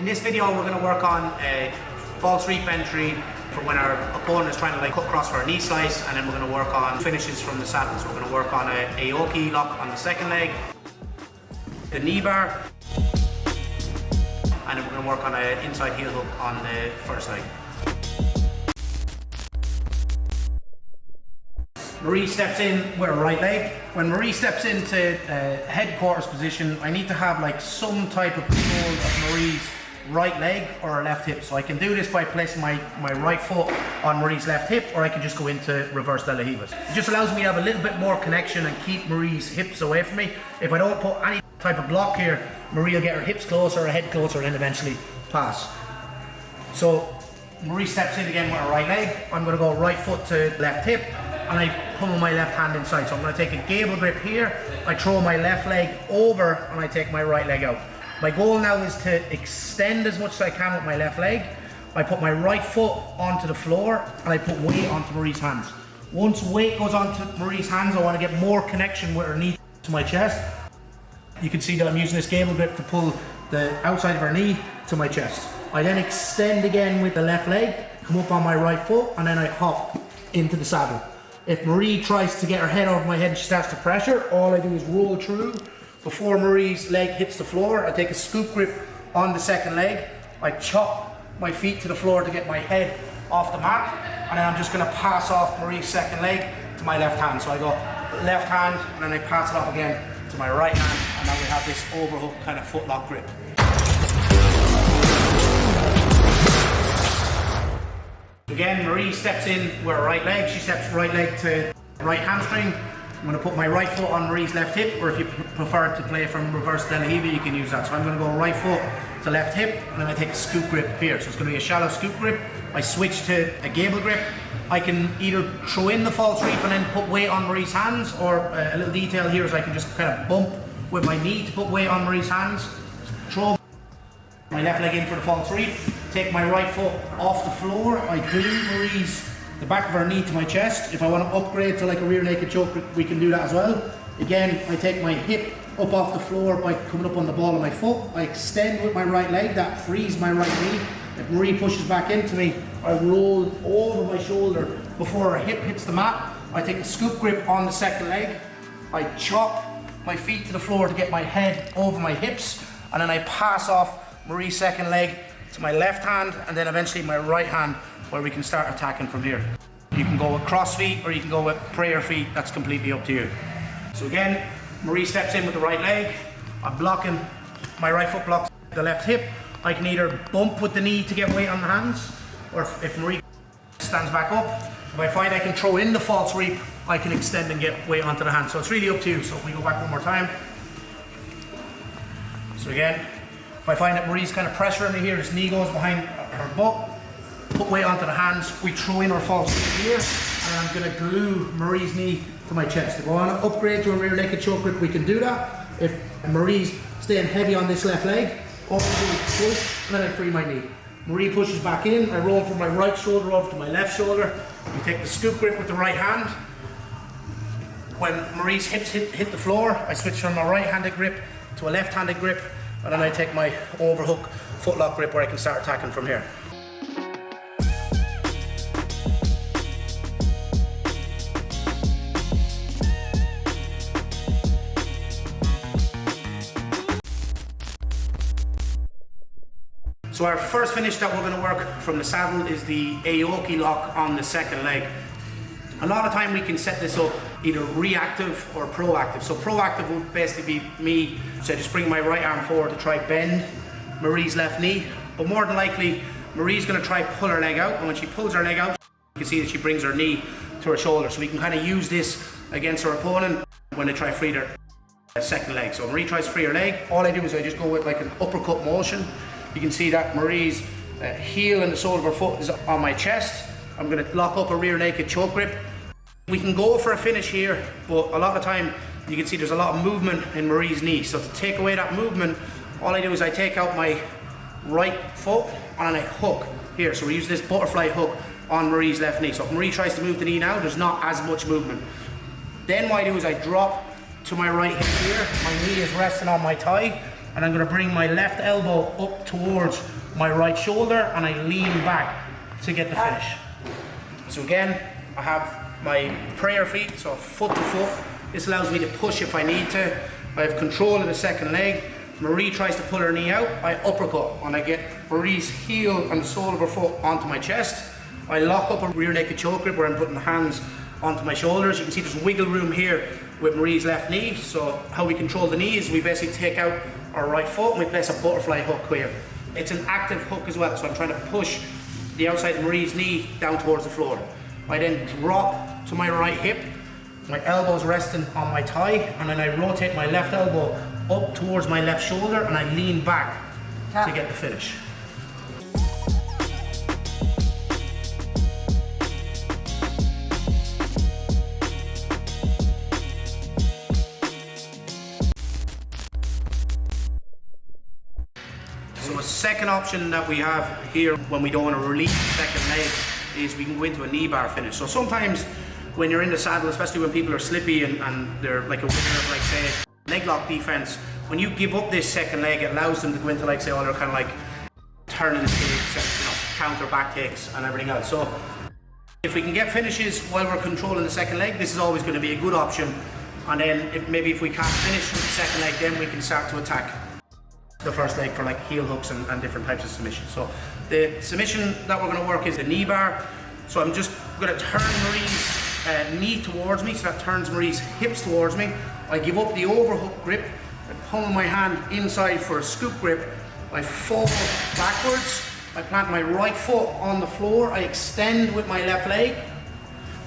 In this video we're going to work on a false reap entry for when our opponent is trying to cut across for a knee slice, and then we're going to work on finishes from the saddle. So we're going to work on a Aoki Lock on the second leg, the Kneebar, and then we're going to work on an inside heel hook on the first leg. Marie steps in with her right leg. When Marie steps into headquarters position, I need to have like some type of control of Marie's right leg or her left hip. So I can do this by placing my right foot on Marie's left hip, or I can just go into reverse de la Hivas. It just allows me to have a little bit more connection and keep Marie's hips away from me. If I don't put any type of block here, Marie will get her hips closer, her head closer, and then eventually pass. So Marie steps in again with her right leg. I'm going to go right foot to left hip, and I pummel my left hand inside. So I'm going to take a gable grip here, I throw my left leg over, and I take my right leg out. My goal now is to extend as much as I can with my left leg. I put my right foot onto the floor, and I put weight onto Marie's hands. Once weight goes onto Marie's hands, I want to get more connection with her knee to my chest. You can see that I'm using this gable grip to pull the outside of her knee to my chest. I then extend again with the left leg, come up on my right foot, and then I hop into the saddle. If Marie tries to get her head over my head and she starts to pressure, all I do is roll through. Before Marie's leg hits the floor, I take a scoop grip on the second leg. I chop my feet to the floor to get my head off the mat, and then I'm just going to pass off Marie's second leg to my left hand. So I go left hand, and then I pass it off again to my right hand, and now we have this overhook kind of footlock grip. Again, Marie steps in with her right leg. She steps right leg to right hamstring. I'm going to put my right foot on Marie's left hip, or if you prefer to play from reverse de la Hiva, you can use that. So I'm going to go right foot to left hip, and then I take a scoop grip here. So it's going to be a shallow scoop grip. I switch to a gable grip. I can either throw in the false reap and then put weight on Marie's hands, or a little detail here is I can just kind of bump with my knee to put weight on Marie's hands. Throw my left leg in for the false reap, take my right foot off the floor. I glue the back of her knee to my chest. If I want to upgrade to like a rear naked choke, we can do that as well. Again, I take my hip up off the floor by coming up on the ball of my foot. I extend with my right leg, that frees my right knee. If Marie pushes back into me, I roll over my shoulder before her hip hits the mat. I take a scoop grip on the second leg. I chop my feet to the floor to get my head over my hips, and then I pass off Marie's second leg to my left hand, and then eventually my right hand, where we can start attacking from here. You can go with cross feet, or you can go with prayer feet. That's completely up to you. So again, Marie steps in with the right leg. I'm blocking, my right foot blocks the left hip. I can either bump with the knee to get weight on the hands, or if Marie stands back up, if I find I can throw in the false reap, I can extend and get weight onto the hands. So it's really up to you. So if we go back one more time. So again, if I find that Marie's kind of pressuring me here, this knee goes behind her butt, put weight onto the hands, we throw in our false reap here, and I'm going to glue Marie's knee to my chest. If I want to upgrade to a rear naked choke grip, we can do that. If Marie's staying heavy on this left leg, all I do is push, and then I free my knee. Marie pushes back in, I roll from my right shoulder over to my left shoulder. We take the scoop grip with the right hand. When Marie's hips hit the floor, I switch from a right-handed grip to a left-handed grip, and then I take my overhook footlock grip where I can start attacking from here. So our first finish that we're going to work from the saddle is the Aoki Lock on the second leg. A lot of time we can set this up either reactive or proactive. So proactive would basically be me, so just bring my right arm forward to try bend Marie's left knee. But more than likely, Marie's going to try pull her leg out, and when she pulls her leg out, you can see that she brings her knee to her shoulder. So we can kind of use this against her opponent when they try to free their second leg. So Marie tries to free her leg. All I do is I just go with like an uppercut motion. You can see that Marie's heel and the sole of her foot is on my chest. I'm going to lock up a rear naked choke grip. We can go for a finish here, but a lot of the time you can see there's a lot of movement in Marie's knee. So to take away that movement, all I do is I take out my right foot and I hook here. So we use this butterfly hook on Marie's left knee. So if Marie tries to move the knee now, there's not as much movement. Then what I do is I drop to my right hip here. My knee is resting on my thigh. and I'm going to bring my left elbow up towards my right shoulder, and I lean back to get the finish. So again, I have my prayer feet, so foot to foot. This allows me to push if I need to. I have control of the second leg. Marie tries to pull her knee out, I uppercut, and I get Marie's heel and the sole of her foot onto my chest. I lock up a rear naked choke grip where I'm putting the hands onto my shoulders. You can see there's wiggle room here with Marie's left knee. So how we control the knee is we basically take out our right foot and we place a butterfly hook here. It's an active hook as well, so I'm trying to push the outside of Marie's knee down towards the floor. I then drop to my right hip, my elbow's resting on my thigh, and then I rotate my left elbow up towards my left shoulder and I lean back to get the finish. So a second option that we have here when we don't want to release the second leg is we can go into a knee bar finish. So sometimes when you're in the saddle, especially when people are slippy and they're like a winner of, like, say, leg lock defense, when you give up this second leg, it allows them to go into, like, say, all their kind of like turning the takes and, you know, counter back takes and everything else. So if we can get finishes while we're controlling the second leg, this is always going to be a good option. And then maybe if we can't finish with the second leg, then we can start to attack the first leg for like heel hooks and different types of submissions. So the submission that we're going to work is the knee bar. So I'm just going to turn Marie's knee towards me, so that turns Marie's hips towards me. I give up the overhook grip, I pummel my hand inside for a scoop grip, I fall backwards, I plant my right foot on the floor, I extend with my left leg,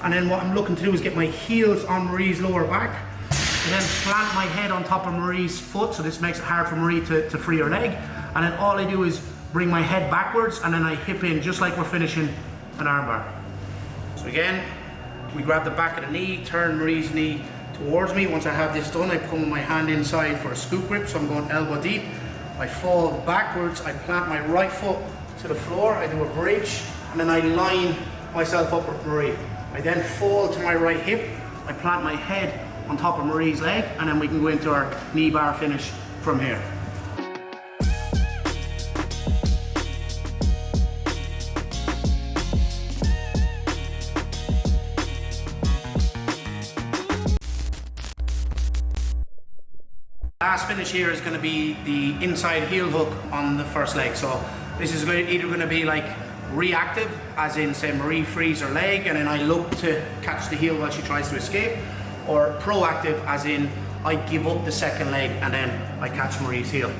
and then what I'm looking to do is get my heels on Marie's lower back, and then plant my head on top of Marie's foot, so this makes it hard for Marie to free her leg. And then all I do is bring my head backwards, and then I hip in just like we're finishing an armbar. So again, we grab the back of the knee, turn Marie's knee towards me. Once I have this done, I pummel my hand inside for a scoop grip, so I'm going elbow deep. I fall backwards, I plant my right foot to the floor, I do a bridge, and then I line myself up with Marie. I then fall to my right hip, I plant my head on top of Marie's leg, and then we can go into our knee bar finish from here. Last finish here is going to be the inside heel hook on the first leg. So this is either going to be like reactive, as in say Marie frees her leg and then I look to catch the heel while she tries to escape, or proactive, as in I give up the second leg and then I catch Marie's heel.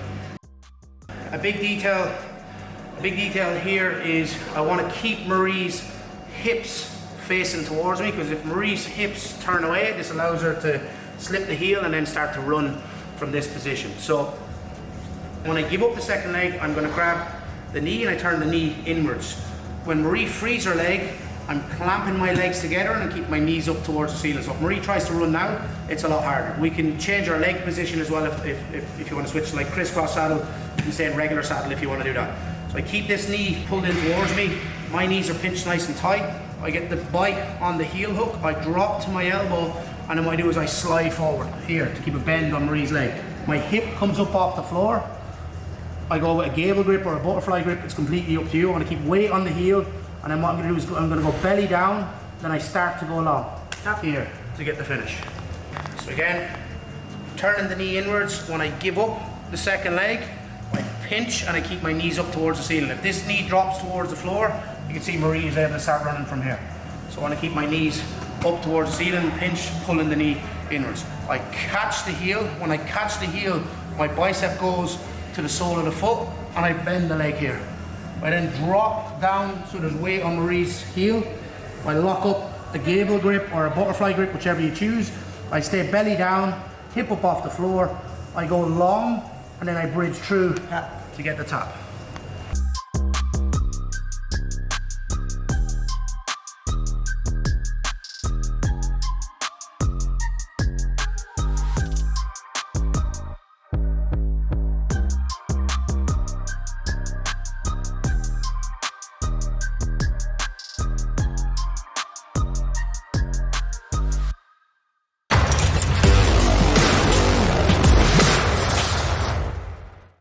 A big detail here is I want to keep Marie's hips facing towards me, because if Marie's hips turn away, this allows her to slip the heel and then start to run from this position. So when I give up the second leg, I'm going to grab the knee and I turn the knee inwards. When Marie frees her leg, I'm clamping my legs together and I keep my knees up towards the ceiling. So if Marie tries to run now, it's a lot harder. We can change our leg position as well if you want to switch to like crisscross saddle. You can stay in regular saddle if you want to do that. So I keep this knee pulled in towards me. My knees are pinched nice and tight. I get the bite on the heel hook. I drop to my elbow, and then what I do is I slide forward here to keep a bend on Marie's leg. My hip comes up off the floor. I go with a gable grip or a butterfly grip. It's completely up to you. I want to keep weight on the heel. And then what I'm going to do is I'm going to go belly down, then I start to go along here to get the finish. So again, turning the knee inwards. When I give up the second leg, I pinch and I keep my knees up towards the ceiling. If this knee drops towards the floor, you can see Marie is able to start running from here. So I want to keep my knees up towards the ceiling, pinch, pulling the knee inwards. I catch the heel. When I catch the heel, my bicep goes to the sole of the foot and I bend the leg here. I then drop down so there's weight on Marie's heel. I lock up a gable grip or a butterfly grip, whichever you choose. I stay belly down, hip up off the floor. I go long and then I bridge through to get the tap.